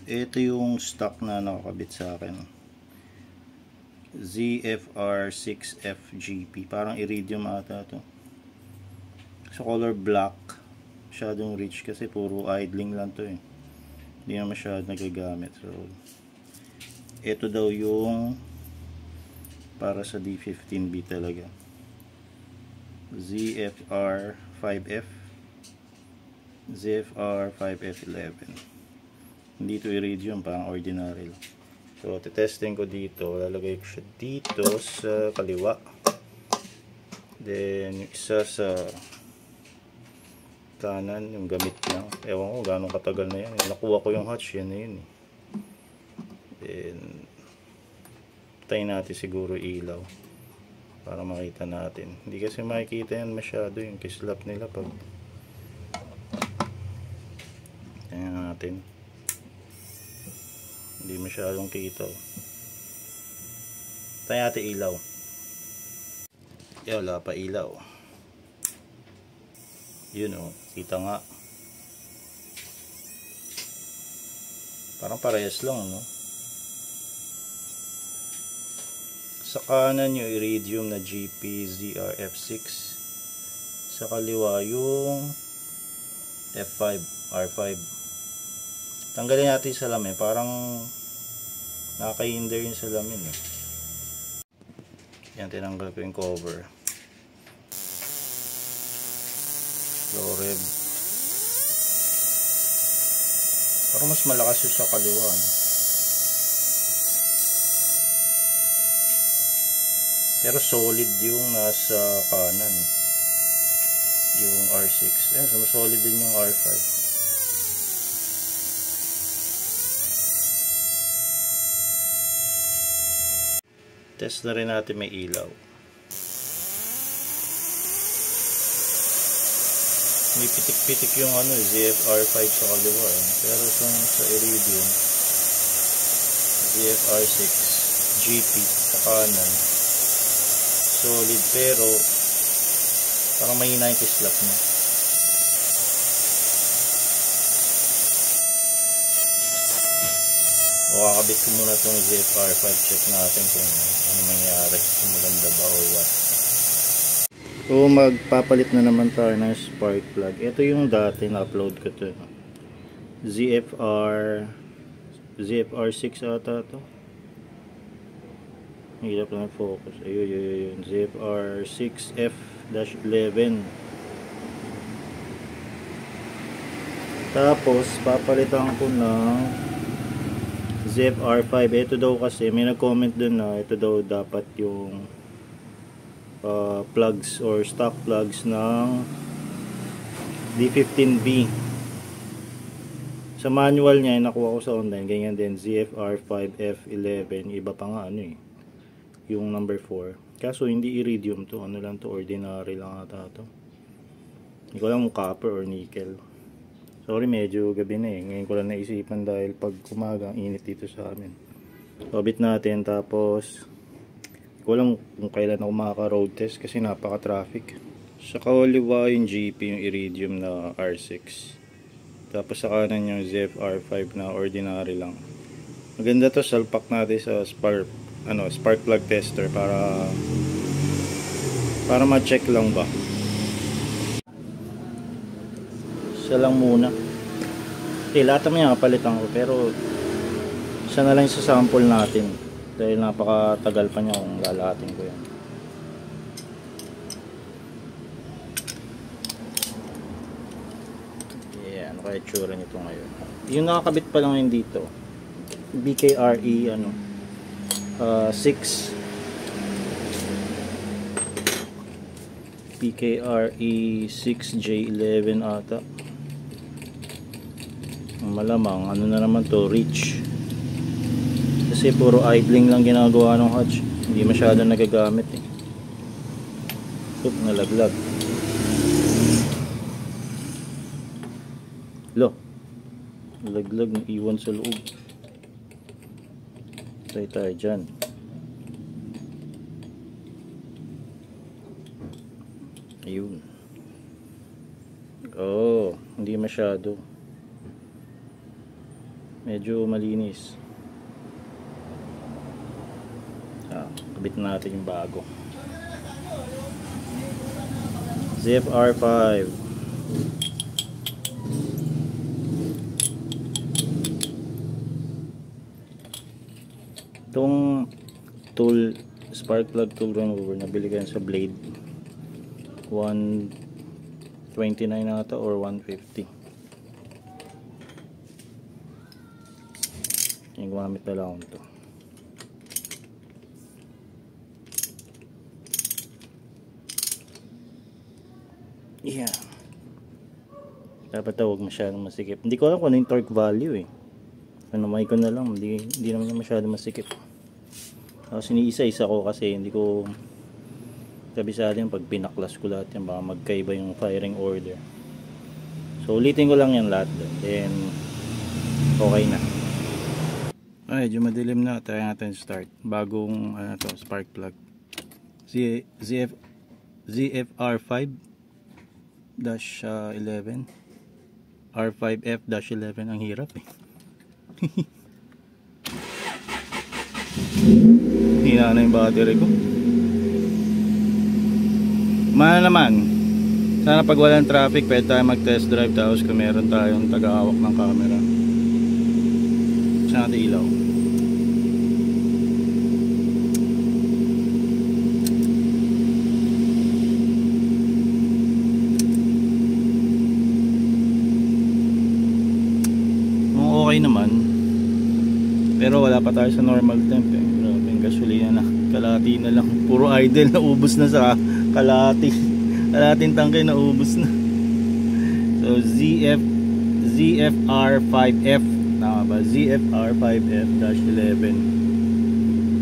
Ito yung stock na nakakabit sa akin. ZFR6FGP. Parang iridium ata to. Sa color black. Masyadong rich kasi puro idling lang to eh. Hindi na masyadong nagagamit. So, ito daw yung para sa D15B talaga. ZFR5F, ZFR5F11. Hindi to iridium, pang ordinary. So testing ko dito, lalagay ko siya dito sa kaliwa, then yung isa sa kanan, yung gamit niya. Ewan ko gano'ng katagal na yan. Nakuha ko yung hatch, yan na yun eh. Then tayin natin siguro ilaw para makita natin. Hindi kasi makikita yan masyado yung kislap nila pag tayin natin. Hindi masyadong kita. Tayin natin ilaw. Wala pa ilaw. Yun o, kita nga. Parang parehas lang, no? Sa kanan yung iridium na GP-ZRF6. Sa kaliwa yung F5, R5. Tanggalin natin yung salamin. Parang nakaka-hinder yung salamin eh. Yan, tinanggal ko yung cover. Slow rev. Parang mas malakas yung sa kaliwa, no? Pero solid yung nasa kanan. Yung R6. Ayan, so solid din yung R5. Test na rin natin may ilaw. May pitik-pitik yung ZFR5 sa kaliwa. Pero sa iridium, ZFR6 GP sa kanan. Solid pero parang mahina yung kislap niya. Kakabit ko muna itong ZFR5. Check natin kung ano mangyari, kung maganda ba or what. So magpapalit na naman tayo ng spark plug. Ito yung dati na upload ko to, ZFR6 ata to. Hirap lang focus. Ayun. ZFR6F-11. Tapos papalitan ko ng ZFR5. Ito daw kasi may nag-comment dun na ito daw dapat yung plugs or stock plugs ng D15B. Sa manual niya nakuha ko sa online, ganyan din ZFR5F11. Iba pa nga yung number 4. Kaso hindi iridium to, lang to, ordinary lang ata to. Hindi ko alam kung copper or nickel. Sorry, medyo gabi na eh. Ngayon ko lang naisipan dahil pag umaga ang init dito sa amin. Kabit natin, tapos hindi ko alam kung kailan ako makaka-road test kasi napaka-traffic. Sa kaliwa yung GP, yung iridium na R6. Tapos sa kanan yung ZFR5 na ordinary lang. Maganda to, salpak natin sa spark plug tester para ma-check lang ba. Isa lang muna. Lahat naman yung palitan ko, pero isa na lang sa sample natin dahil napakatagal pa niya kung lalahatin ko yan. Ano kaya itsura nito ngayon? Yung nakakabit pa lang yun dito, BKRE 6 PKRE 6J11 ata. Malamang na naman to, reach, kasi puro idling lang ginagawa ng hatch, hindi masyadong nagagamit eh. Nalaglag. Nalaglag ng iwan sa loob. Tayo dyan. Ayun. Hindi masyado. medyo malinis. Kabit natin yung bago ZF-R 5. Itong tool, spark plug tool remover, nabili ko yan sa Blade, 129 ata or 150. Yung gumamit na lang ito. Yeah. Dapat huwag masyadong masikip. Hindi ko alam kung ano yung torque value eh. Ano, may ko na lang. Hindi naman yung masyadong masikip. Tapos iniisa-isa ko kasi hindi ko kabisado yung pag pinaklas ko lahat yan. Baka magkaiba yung firing order. So ulitin ko lang yan lahat. Then okay na. Medyo madilim na. Try natin start. Bagong spark plug. ZF-R 5 -11 R5F-11. Ang hirap eh. Hina na yung battery ko. Mana naman, sana pag walang traffic pwede tayo mag test drive, tapos kung meron tayong taga-hawak ng camera. Saan natin ilaw? Okay naman, pero wala pa tayo sa normal temp eh. Grabe yung gasolina na, kalahati na lang, puro idle, naubos na sa kalahating tangkay, naubos na. So ZF-R 5F, tama ba? ZF-R 5F-11.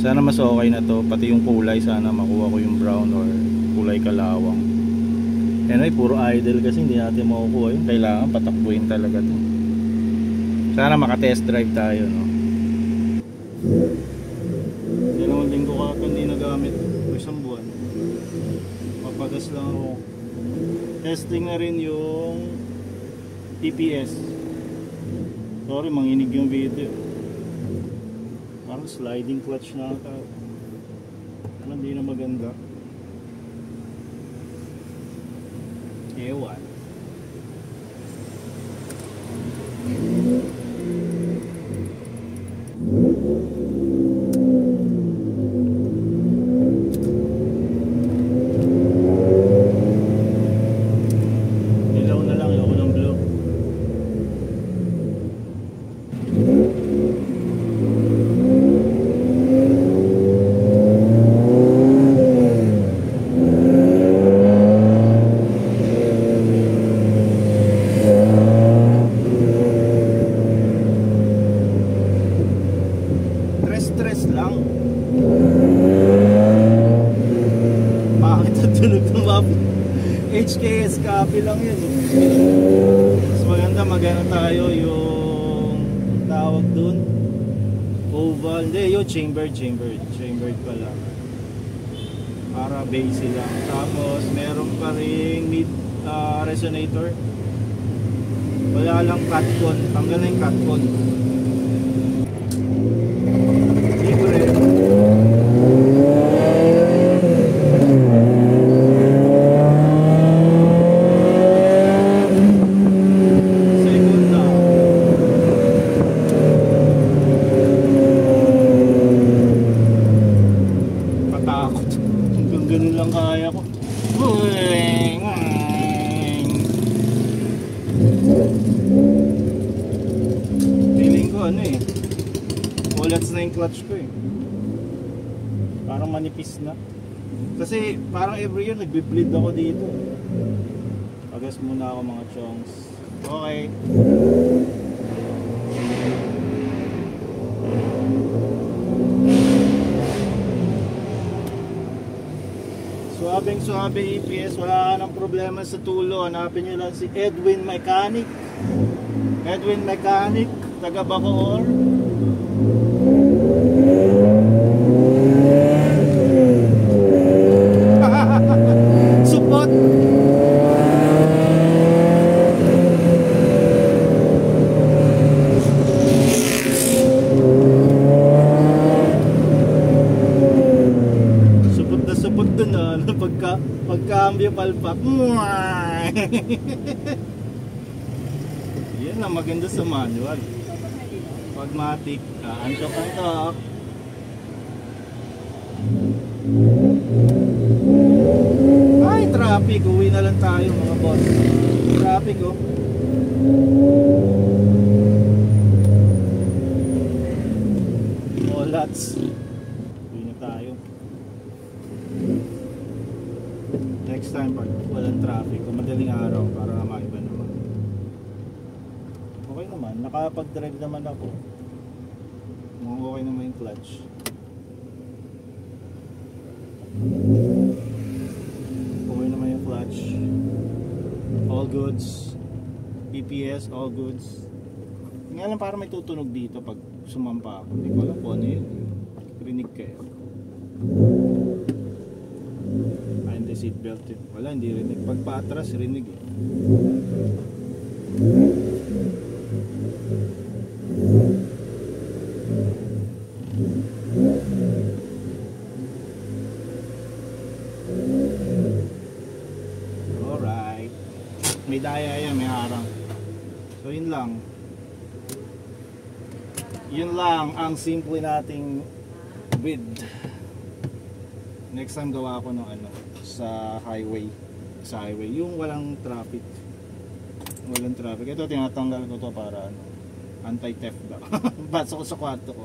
Sana mas okay na to, pati yung kulay sana makuha ko yung brown or kulay kalawang. Anyway, puro idle kasi hindi natin makukuha yun, kailangan patakbuhin talaga to. Sana maka-test drive tayo, no? Dalawang linggo ka hindi nagamit o isang buwan. Papagas lang ako. Testing na rin yung TPS. Sorry, manginig yung video. Parang sliding clutch na ata. Hindi na maganda. Ewan. Stress lang. Bakit natunog ng map? HKS copy lang yun. Mas maganda magana tayo yung tawag dun, oval. Hindi, yung chambered pala, para basic lang. Tapos meron pa ring mid resonator. Wala lang cut-con. Tanggal na yung cut-con. Ganun lang kaya ko. Feeling ko ano eh, ulats na yung clutch ko eh. Parang manipis na. Kasi parang every year nagbe-bleed ako dito. Pagas muna ako mga chongs. Okay. Suabing-suabe EPS, wala ka ng problema sa tulo. Hanapin nyo lang si Edwin Mechanic. Edwin Mechanic, taga Bacoor. Support. papalpak. Yan ang maganda sa manual. Pag matik, antok-antok. Ay, traffic. Uwi na lang tayo mga boss. Traffic oh. Lots. Uwi na tayo. Next time pag walang traffic o madaling araw para maiba naman. Okay naman, nakapag-drive naman ako. Mukhang okay naman yung clutch. Okay naman yung clutch. All goods. PPS, all goods. Nga lang para may tutunog dito pag sumampa ako. Hindi ko alam kung ano yun. Rinig kayo. Hindi seatbelt yun. Wala, hindi rinig. Pag paatras, rinig eh. Alright. May daya yan, may harang. So yun lang. Yun lang ang simple nating width. Next time gawa ko ng ano sa highway. Sa highway, yung walang traffic. Walang traffic. Ito tinatanggal ko to para ano, anti-theft ba. Pasok ko sa kwarto ko.